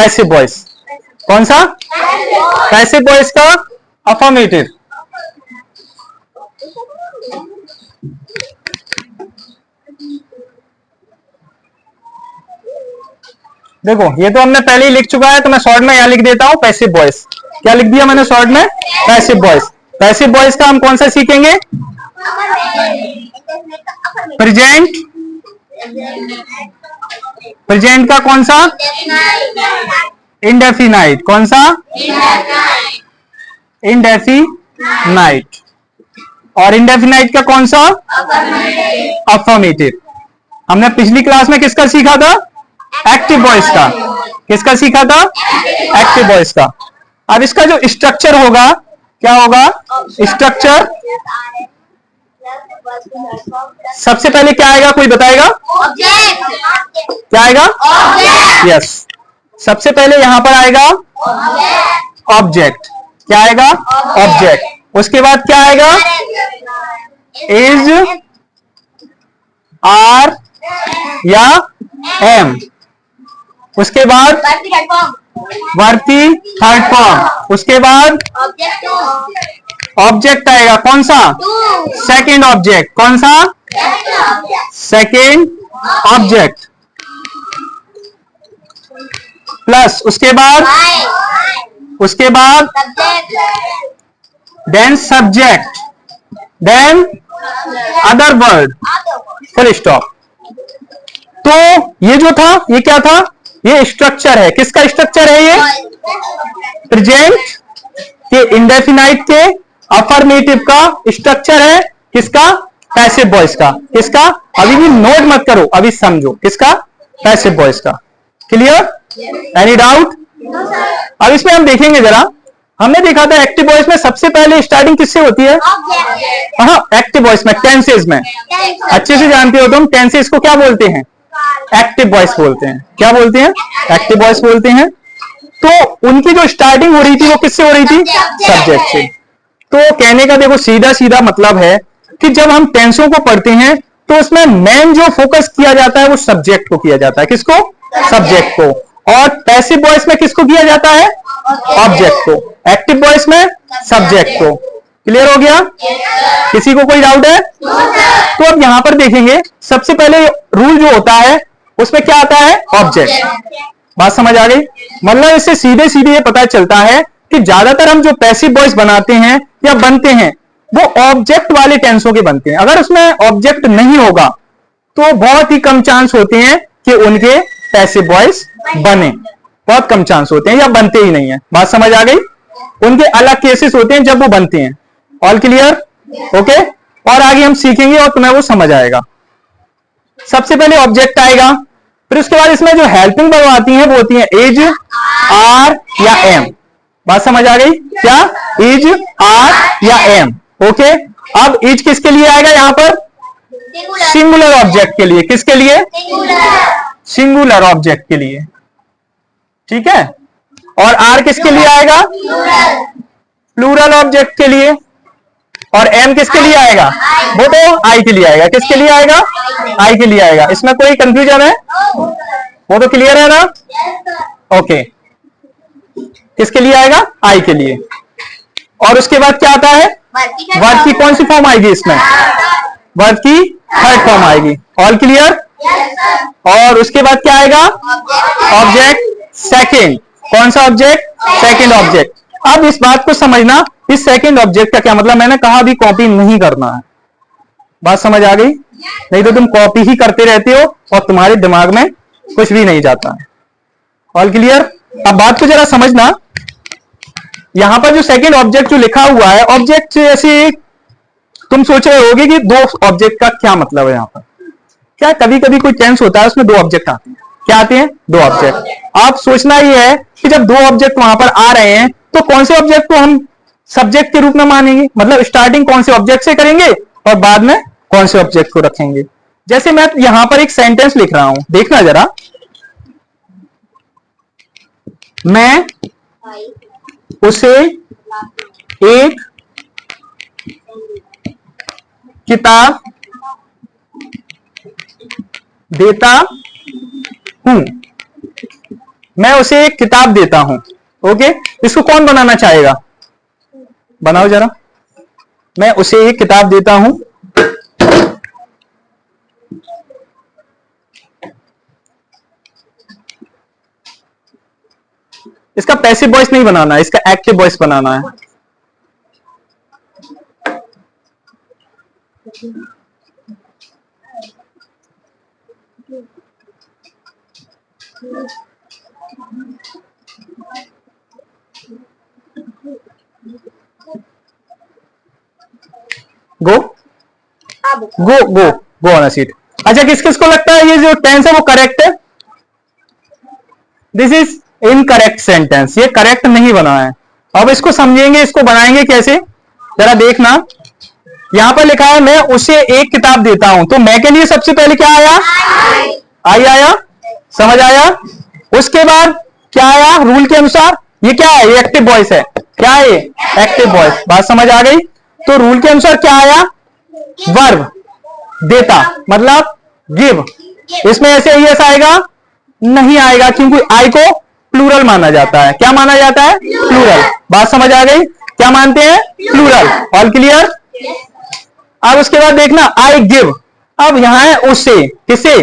Passive voice. कौन सा? Passive voice का अफर्मेटिव। देखो ये तो हमने पहले ही लिख चुका है, तो मैं शॉर्ट में यहां लिख देता हूं पैसिव वॉइस। क्या लिख दिया मैंने शॉर्ट में? Passive voice. पैसिव वॉइस का हम कौन सा सीखेंगे? प्रेजेंट। प्रेजेंट का कौन सा? इंडेफिनाइट। कौन सा? इंडेफिनाइट। और इंडेफिनाइट का कौन सा? अफर्मेटिव। हमने पिछली क्लास में किसका सीखा था? एक्टिव वॉइस का। किसका सीखा था? एक्टिव वॉइस का। अब इसका जो स्ट्रक्चर होगा, क्या होगा स्ट्रक्चर? सबसे पहले क्या आएगा, कोई बताएगा? क्या आएगा? यस, सबसे पहले यहां पर आएगा ऑब्जेक्ट। क्या आएगा? ऑब्जेक्ट। उसके बाद क्या आएगा? इज, आर या एम। उसके बाद वर्ती थर्ड फॉर्म। उसके बाद ऑब्जेक्ट आएगा। कौन सा? Second object. कौन सा? Second object. प्लस उसके बाद then subject, then other word, full stop. तो ये जो था, ये क्या था? ये स्ट्रक्चर है। किसका स्ट्रक्चर है? ये प्रेजेंट के इंडेफिनाइट के अफर्मेटिव का स्ट्रक्चर है। किसका? पैसिव वॉइस का। किसका? अभी भी नोट मत करो, अभी समझो। किसका? पैसिव वॉइस का। क्लियर? Any doubt? अब इसमें हम देखेंगे जरा। हमने देखा था एक्टिव वॉइस में सबसे पहले स्टार्टिंग किससे होती है? हाँ, एक्टिव वॉइस में टेंसेस में। अच्छे से जानते हो तुम, टेंसेस को क्या बोलते हैं? एक्टिव वॉइस बोलते हैं। क्या बोलते हैं? एक्टिव वॉइस बोलते हैं। तो उनकी जो स्टार्टिंग हो रही थी वो किससे हो रही थी? सब्जेक्ट से। तो कहने का देखो सीधा सीधा मतलब है कि जब हम टेंसों को पढ़ते हैं तो उसमें मेन जो फोकस किया जाता है वो सब्जेक्ट को किया जाता है। किसको? सब्जेक्ट को। और पैसिव वॉइस में किसको किया जाता है? ऑब्जेक्ट को। एक्टिव वॉइस में सब्जेक्ट को। क्लियर हो गया? किसी को कोई डाउट है? तो अब यहां पर देखेंगे, सबसे पहले रूल जो होता है उसमें क्या आता है? ऑब्जेक्ट। बात समझ आ गई? मतलब इससे सीधे सीधे ये पता चलता है कि ज्यादातर हम जो पैसिव वॉइस बनाते हैं या बनते हैं वो ऑब्जेक्ट वाले टेंसों के बनते हैं। अगर उसमें ऑब्जेक्ट नहीं होगा तो बहुत ही कम चांस होते हैं कि उनके पैसिव वॉइस बने। बहुत कम चांस होते हैं या बनते ही नहीं है। बात समझ आ गई? उनके अलग केसेस होते हैं जब वो बनते हैं। All clear? ओके। और आगे हम सीखेंगे और तुम्हें वो समझ आएगा। सबसे पहले ऑब्जेक्ट आएगा, फिर उसके बाद इसमें जो हेल्पिंग वर्ब आती हैं वो होती हैं इज, आर या एम। बात समझ आ गई? क्या? इज, आर या एम। ओके। अब इज किसके लिए आएगा? यहां पर सिंगुलर ऑब्जेक्ट के लिए। किसके लिए? सिंगुलर ऑब्जेक्ट के लिए। ठीक है। और आर किसके लिए आएगा? प्लूरल ऑब्जेक्ट के लिए। और एम किसके लिए आएगा? वो तो आई के लिए आएगा। किसके लिए आएगा? आई के लिए आएगा। इसमें कोई कंफ्यूजन है? वो तो क्लियर है ना? ओके। किसके लिए आएगा? आई के लिए। और उसके बाद क्या आता है? वर्ब की कौन सी फॉर्म आएगी इसमें? वर्ब की थर्ड फॉर्म आएगी। All clear? और उसके बाद क्या आएगा? Object second. कौन सा ऑब्जेक्ट? Second object. अब इस बात को समझना, इस सेकंड ऑब्जेक्ट का क्या मतलब। मैंने कहा अभी कॉपी नहीं करना है। बात समझ आ गई? नहीं तो तुम कॉपी ही करते रहते हो और तुम्हारे दिमाग में कुछ भी नहीं जाता है। All clear? अब बात को जरा समझना। यहां पर जो सेकंड ऑब्जेक्ट जो लिखा हुआ है, ऑब्जेक्ट ऐसे तुम सोच रहे होगे कि दो ऑब्जेक्ट का क्या मतलब है। यहां पर क्या कभी कभी कोई टेंस होता है उसमें दो ऑब्जेक्ट आते हैं। क्या आते हैं? दो ऑब्जेक्ट। आप सोचना ये है कि जब दो ऑब्जेक्ट वहां पर आ रहे हैं तो कौन से ऑब्जेक्ट को हम सब्जेक्ट के रूप में मानेंगे। मतलब स्टार्टिंग कौन से ऑब्जेक्ट से करेंगे और बाद में कौन से ऑब्जेक्ट को रखेंगे। जैसे मैं यहां पर एक सेंटेंस लिख रहा हूं, देखना जरा। मैं उसे एक किताब देता हूं। मैं उसे एक किताब देता हूं। ओके, इसको कौन बनाना चाहेगा? बनाओ जरा। मैं उसे एक किताब देता हूं। इसका पैसिव वॉइस नहीं बनाना है, इसका एक्टिव वॉइस बनाना है। गो गो गो गो ऑन अ सीट। अच्छा, किस किस को लगता है ये जो टेंस है वो करेक्ट है? दिस इज इनकरेक्ट सेंटेंस, ये करेक्ट नहीं बना है। अब इसको समझेंगे, इसको बनाएंगे कैसे, जरा देखना। यहां पर लिखा है मैं उसे एक किताब देता हूं, तो मैं के लिए सबसे पहले क्या आया? आई आया, समझ आया। उसके बाद क्या आया? रूल के अनुसार ये क्या है? ये एक्टिव वॉइस है। क्या है ये? Active voice. बात समझ आ गई? तो रूल के अनुसार क्या आया? वर्ब, देता, मतलब गिव। इसमें ऐसे यस आएगा? नहीं आएगा, क्योंकि आई को प्लूरल माना जाता है। क्या माना जाता है? प्लूरल। बात समझ आ गई? क्या मानते हैं? प्लूरल। All clear? अब उसके बाद देखना, आई गिव। अब यहां है उसे, किसे?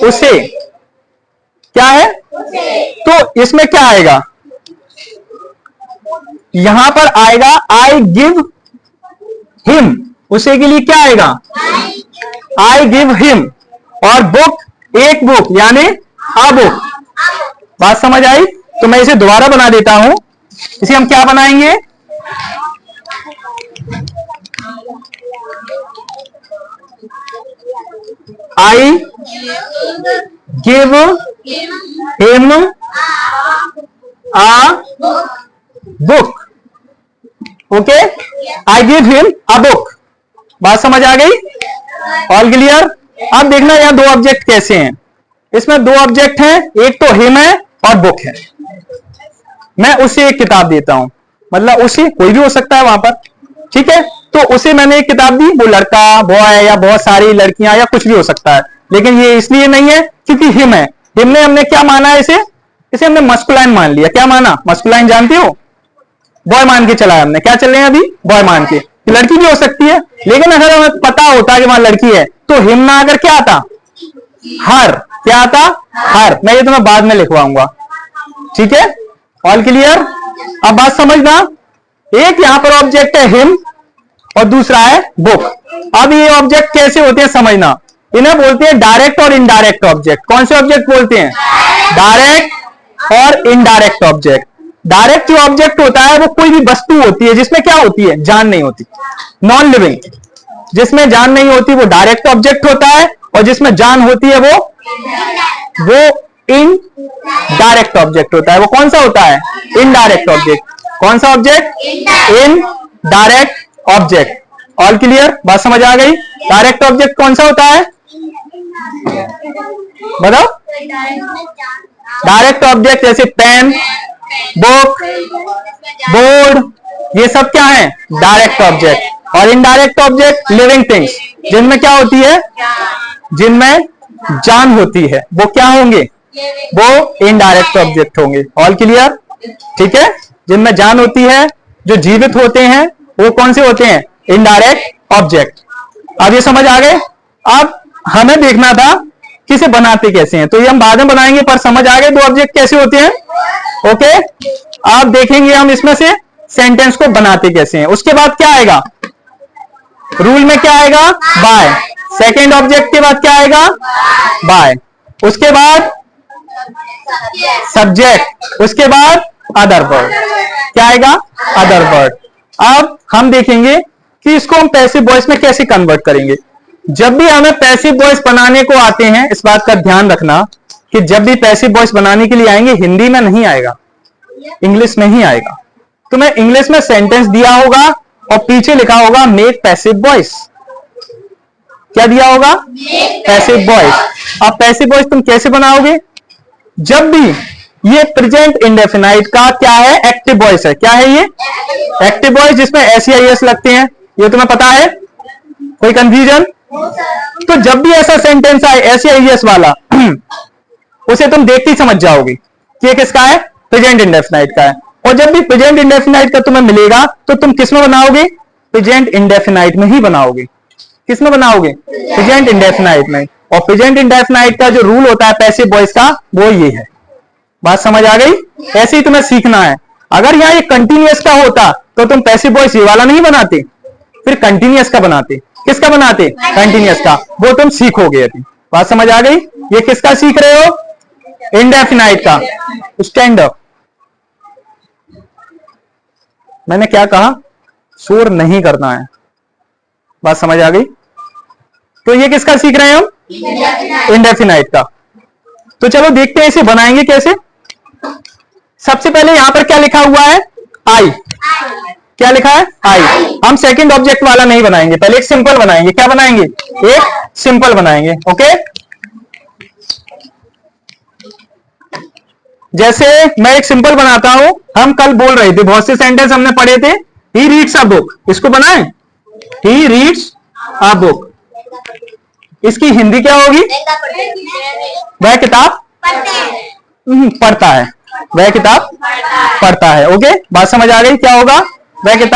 उसे। क्या है? तो इसमें क्या आएगा? यहां पर आएगा आई गिव हिम। उसे के लिए क्या आएगा? I give him. और बुक, एक बुक, यानी अ बुक। बात समझ आई? तो मैं इसे दोबारा बना देता हूं। इसे हम क्या बनाएंगे? I give him a book. Okay, I give him a book. बात समझ आ गई? All clear? अब देखना यहां दो ऑब्जेक्ट कैसे हैं। इसमें दो ऑब्जेक्ट हैं, एक तो हिम है और बुक है। मैं उसे एक किताब देता हूं, मतलब उसे कोई भी हो सकता है वहां पर। ठीक है, तो उसे मैंने एक किताब दी, वो लड़का, बॉय या बहुत सारी लड़कियां या कुछ भी हो सकता है, लेकिन ये इसलिए नहीं है क्योंकि हिम है। हिम ने हमने क्या माना है? इसे हमने मस्कुलाइन मान लिया। क्या माना? मस्कुलाइन। जानती हो? बॉय मान के चला है हमने। क्या चल रहे हैं अभी? बॉय मान के। लड़की भी हो सकती है, लेकिन अगर हमें पता होता कि वहां लड़की है तो हिम ना आकर क्या आता? हर। क्या आता? हर। मैं ये तुम्हें बाद में लिखवाऊंगा। ठीक है, ऑल क्लियर? अब बात समझना, एक यहां पर ऑब्जेक्ट है हिम और दूसरा है बुक। अब ये ऑब्जेक्ट कैसे होते हैं समझना। इन्हें बोलते हैं डायरेक्ट और इनडायरेक्ट ऑब्जेक्ट। कौन से ऑब्जेक्ट बोलते हैं? डायरेक्ट और इनडायरेक्ट ऑब्जेक्ट। डायरेक्ट जो ऑब्जेक्ट होता है वो कोई भी वस्तु होती है जिसमें क्या होती है? जान नहीं होती। नॉन लिविंग, जिसमें जान नहीं होती वो डायरेक्ट ऑब्जेक्ट होता है, और जिसमें जान होती है वो इनडायरेक्ट ऑब्जेक्ट होता है। वो कौन सा होता है? Indirect object. कौन सा object? Indirect object. All clear? बात समझ आ गई? डायरेक्ट ऑब्जेक्ट कौन सा होता है? बताओ। डायरेक्ट ऑब्जेक्ट जैसे पेन, बुक, बोर्ड, ये सब क्या है? Direct object. और इनडायरेक्ट ऑब्जेक्ट लिविंग थिंग्स, जिनमें क्या होती है? जिनमें जान होती है, वो क्या होंगे? वो इनडायरेक्ट ऑब्जेक्ट होंगे। All clear? ठीक है, जिनमें जान होती है, जो जीवित होते हैं, वो कौन से होते हैं? Indirect object. अब ये समझ आ गए? अब हमें देखना था कि इसे बनाते कैसे हैं, तो ये हम बाद में बनाएंगे, पर समझ आ गए दो ऑब्जेक्ट कैसे होते हैं। ओके, आप देखेंगे हम इसमें से सेंटेंस को बनाते कैसे हैं। उसके बाद क्या आएगा? रूल में क्या आएगा? बाय। सेकेंड ऑब्जेक्ट के बाद क्या आएगा? बाय। उसके बाद सब्जेक्ट, उसके बाद अदर वर्ड। क्या आएगा? Other word. अब हम देखेंगे कि इसको हम पैसिव वॉइस में कैसे कन्वर्ट करेंगे। जब भी हमें पैसिव वॉइस बनाने को आते हैं, इस बात का ध्यान रखना कि जब भी पैसिव वॉइस बनाने के लिए आएंगे, हिंदी में नहीं आएगा, इंग्लिश में ही आएगा। तो मैं इंग्लिश में सेंटेंस दिया होगा और पीछे लिखा होगा मेक पैसिव वॉइस। क्या दिया होगा? Passive voice. अब पैसिव वॉइस तुम कैसे बनाओगे? जब भी ये प्रेजेंट इंडेफिनाइट का क्या है? एक्टिव वॉइस है। क्या है ये? एक्टिव वॉइस, जिसमें एस या एस लगते हैं। ये तुम्हें पता है? कोई कंफ्यूजन? तो जब भी ऐसा सेंटेंस आए एस या एस वाला, उसे तुम देखते ही समझ जाओगे। कि ये किसका है, प्रेजेंट इंडेफिनाइट का है। और जब भी प्रेजेंट इंडेफिनाइट का तुम्हें मिलेगा तो तुम किस में बनाओगे, प्रेजेंट इंडेफिनाइट में ही बनाओगे। किस में बनाओगे, प्रेजेंट इंडेफिनाइट में। और प्रेजेंट इंडेफिनाइट का जो रूल होता है पैसिव वॉइस का वो ये है। बात समझ आ गई? ऐसे ही तुम्हें सीखना है। अगर यहाँ ये कंटिन्यूअस का होता तो तुम पैसिव वॉइस ये वाला नहीं बनाते, फिर कंटिन्यूअस का बनाते। किसका बनाते, कंटिन्यूअस का। वो तुम सीखोगे अभी। बात समझ आ गई? ये किसका सीख रहे हो, इंडेफिनाइट का। Stand up. मैंने क्या कहा, शोर नहीं करना है। बात समझ आ गई? तो ये किसका सीख रहे हैं हम, इंडेफिनाइट का। तो चलो देखते हैं इसे बनाएंगे कैसे। सबसे पहले यहां पर क्या लिखा हुआ है, आई। क्या लिखा है, आई। हम सेकंड ऑब्जेक्ट वाला नहीं बनाएंगे, पहले एक सिंपल बनाएंगे। क्या बनाएंगे, एक सिंपल बनाएंगे। ओके, जैसे मैं एक सिंपल बनाता हूं। हम कल बोल रहे थे, बहुत से सेंटेंस हमने पढ़े थे। ही रीड्स अ बुक, इसको बनाएं, ही रीड्स अ बुक। इसकी हिंदी क्या होगी, वह किताब पढ़ता है। वह किताब पढ़ता है। ओके, बात समझ आ गई? क्या होगा, वह किताब